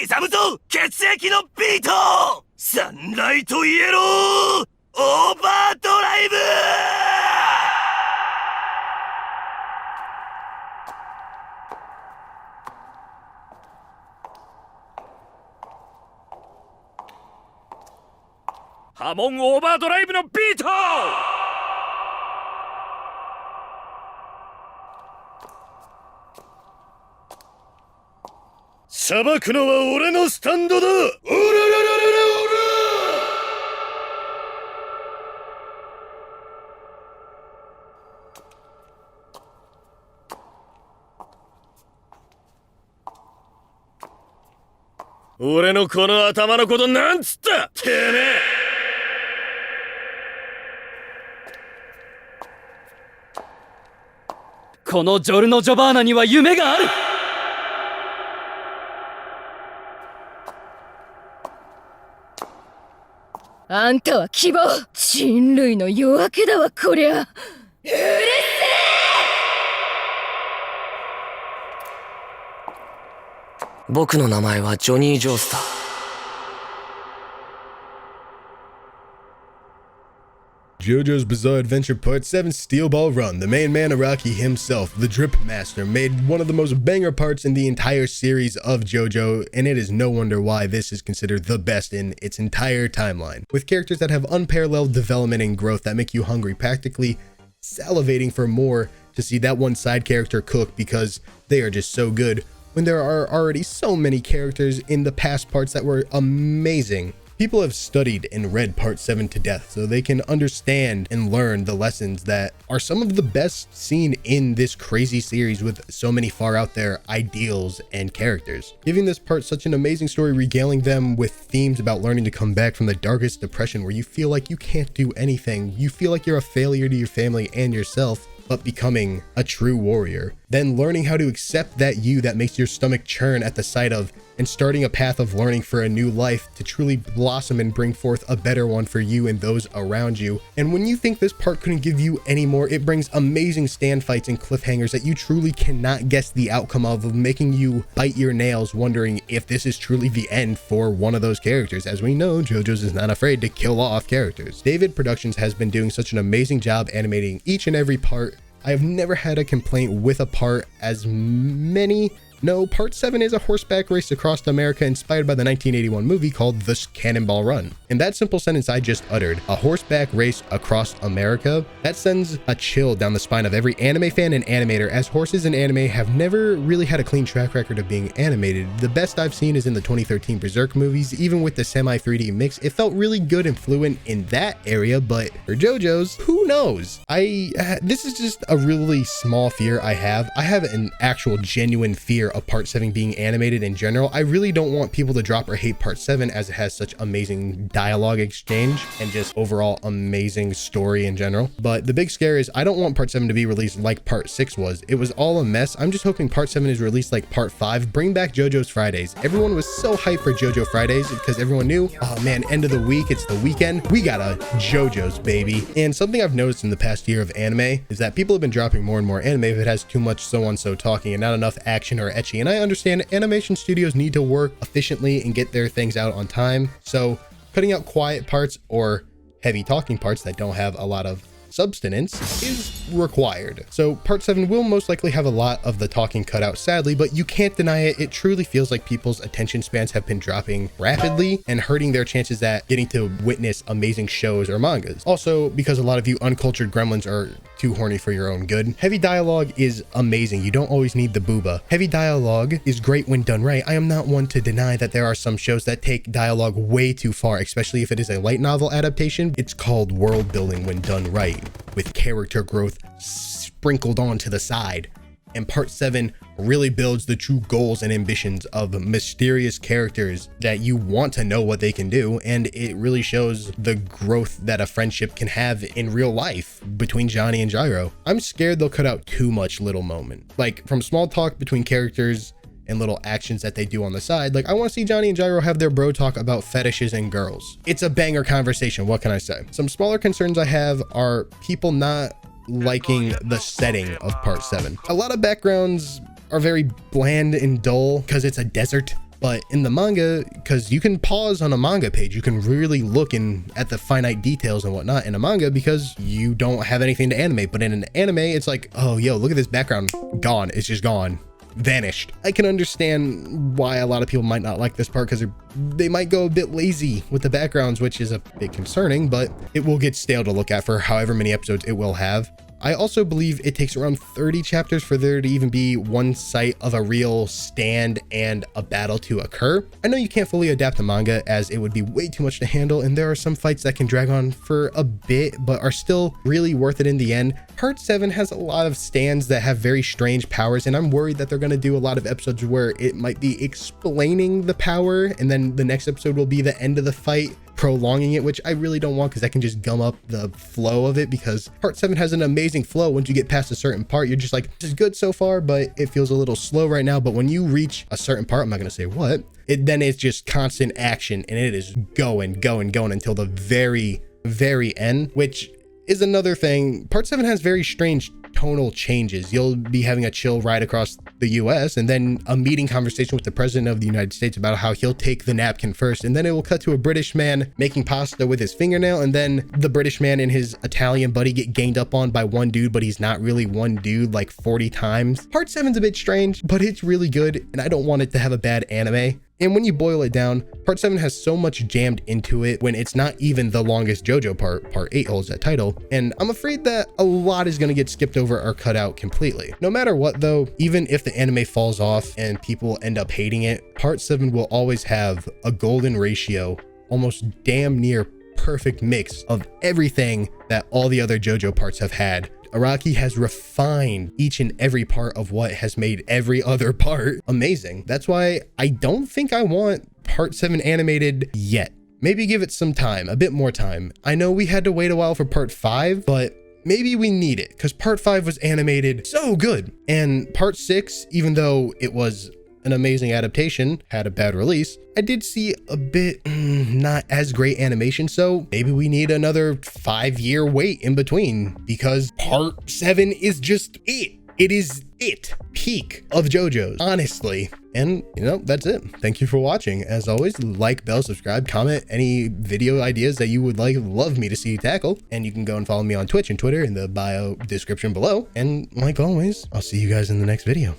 刻むぞ血液のビートサンライトイエローオーバードライブ波紋オーバードライブのビート裁くのは俺のスタンドだオラララララオラ俺のこの頭のことなんつったてめえこのジョルノ・ジョバーナには夢がある。あんたは希望、人類の夜明けだわこりゃ。うるせえ。僕の名前はジョニー・ジョースター。JoJo's Bizarre Adventure Part 7 Steelballrun, the main man Araki himself, the Drip Master, made one of the most banger parts in the entire series of JoJo, and it is no wonder why this is considered the best in its entire timeline. With characters that have unparalleled development and growth that make you hungry, practically salivating for more to see that one side character cook because they are just so good, when there are already so many characters in the past parts that were amazing. People have studied and read Part 7 to death, so they can understand and learn the lessons that are some of the best seen in this crazy series with so many far out there ideals and characters. Giving this part such an amazing story, regaling them with themes about learning to come back from the darkest depression where you feel like you can't do anything, you feel like you're a failure to your family and yourself, but becoming a true warrior. Then learning how to accept that you that makes your stomach churn at the sight of, and starting a path of learning for a new life to truly blossom and bring forth a better one for you and those around you. And when you think this part couldn't give you any more, it brings amazing stand fights and cliffhangers that you truly cannot guess the outcome of making you bite your nails wondering if this is truly the end for one of those characters. As we know, JoJo's is not afraid to kill off characters. David Productions has been doing such an amazing job animating each and every part. I have never had a complaint with a part as many. No, Part 7 is a horseback race across America inspired by the 1981 movie called The Cannonball Run. And that simple sentence I just uttered, a horseback race across America, that sends a chill down the spine of every anime fan and animator, as horses in anime have never really had a clean track record of being animated. The best I've seen is in the 2013 Berserk movies. Even with the semi 3D mix, it felt really good and fluent in that area, but for JoJo's, who knows? This is just a really small fear I have. I have an actual genuine fear of Part 7 being animated in general. I really don't want people to drop or hate Part 7 as it has such amazing dialogue exchange and just overall amazing story in general. But the big scare is I don't want Part 7 to be released like Part 6 was. It was all a mess. I'm just hoping Part 7 is released like Part 5. Bring back JoJo's Fridays. Everyone was so hyped for JoJo Fridays because everyone knew, oh man, end of the week, it's the weekend. We got a JoJo's, baby. And something I've noticed in the past year of anime is that people have been dropping more and more anime if it has too much so-on-so talking and not enough action or etchy. And I understand animation studios need to work efficiently and get their things out on time. So cutting out quiet parts or heavy talking parts that don't have a lot of substance is required. So Part 7 will most likely have a lot of the talking cut out, sadly, but you can't deny it. It truly feels like people's attention spans have been dropping rapidly and hurting their chances at getting to witness amazing shows or mangas. Also, because a lot of you uncultured gremlins are too horny for your own good. Heavy dialogue is amazing. You don't always need the booba. Heavy dialogue is great when done right. I am not one to deny that there are some shows that take dialogue way too far, especially if it is a light novel adaptation. It's called world building when done right, with character growth sprinkled on to the side. And Part 7 really builds the true goals and ambitions of mysterious characters that you want to know what they can do, and it really shows the growth that a friendship can have in real life between Johnny and Gyro. I'm scared they'll cut out too much little moment, like from small talk between characters and little actions that they do on the side. Like, I want to see Johnny and Gyro have their bro talk about fetishes and girls. It's a banger conversation, what can I say? Some smaller concerns I have are people not liking the setting of Part 7. A lot of backgrounds are very bland and dull because it's a desert. But in the manga, because you can pause on a manga page, you can really look at the finite details and whatnot in a manga because you don't have anything to animate. But in an anime, it's like, oh, yo, look at this background. Gone. It's just gone. Vanished. I can understand why a lot of people might not like this part because they might go a bit lazy with the backgrounds, which is a bit concerning, but it will get stale to look at for however many episodes it will have. I also believe it takes around 30 chapters for there to even be one sight of a real stand and a battle to occur. I know you can't fully adapt the manga as it would be way too much to handle, and there are some fights that can drag on for a bit but are still really worth it in the end. Part 7 has a lot of stands that have very strange powers, and I'm worried that they're going to do a lot of episodes where it might be explaining the power and then the next episode will be the end of the fight, prolonging it, which I really don't want because that can just gum up the flow of it, because part 7 has an amazing flow. Once you get past a certain part, you're just like, this is good so far, but it feels a little slow right now. But when you reach a certain part, I'm not going to say what, then it's just constant action and it is going until the very end, which is another thing. Part 7 has very strange tonal changes. You'll be having a chill ride across the US and then a meeting conversation with the president of the United States about how he'll take the napkin first, and then it will cut to a British man making pasta with his fingernail, and then the British man and his Italian buddy get ganged up on by one dude, but he's not really one dude like 40 times. Part 7's a bit strange, but it's really good, and I don't want it to have a bad anime. And when you boil it down, part 7 has so much jammed into it when it's not even the longest JoJo part. Part 8 holds that title, and I'm afraid that a lot is going to get skipped over or cut out completely. No matter what though, even if the anime falls off and people end up hating it, part 7 will always have a golden ratio, almost damn near perfect mix of everything that all the other JoJo parts have had. Araki has refined each and every part of what has made every other part amazing. That's why I don't think I want part 7 animated yet. Maybe give it some time, a bit more time. I know we had to wait a while for part 5, but maybe we need it because part 5 was animated so good. And part 6, even though it was an amazing adaptation, had a bad release, I did see a bit not as great animation, so maybe we need another 5-year wait in between because part 7 is just it. It is it. Peak of JoJo's, honestly. And that's it. Thank you for watching. As always, like, bell, subscribe, comment any video ideas that you would love me to see tackle. And you can go and follow me on Twitch and Twitter in the bio description below. And like always, I'll see you guys in the next video.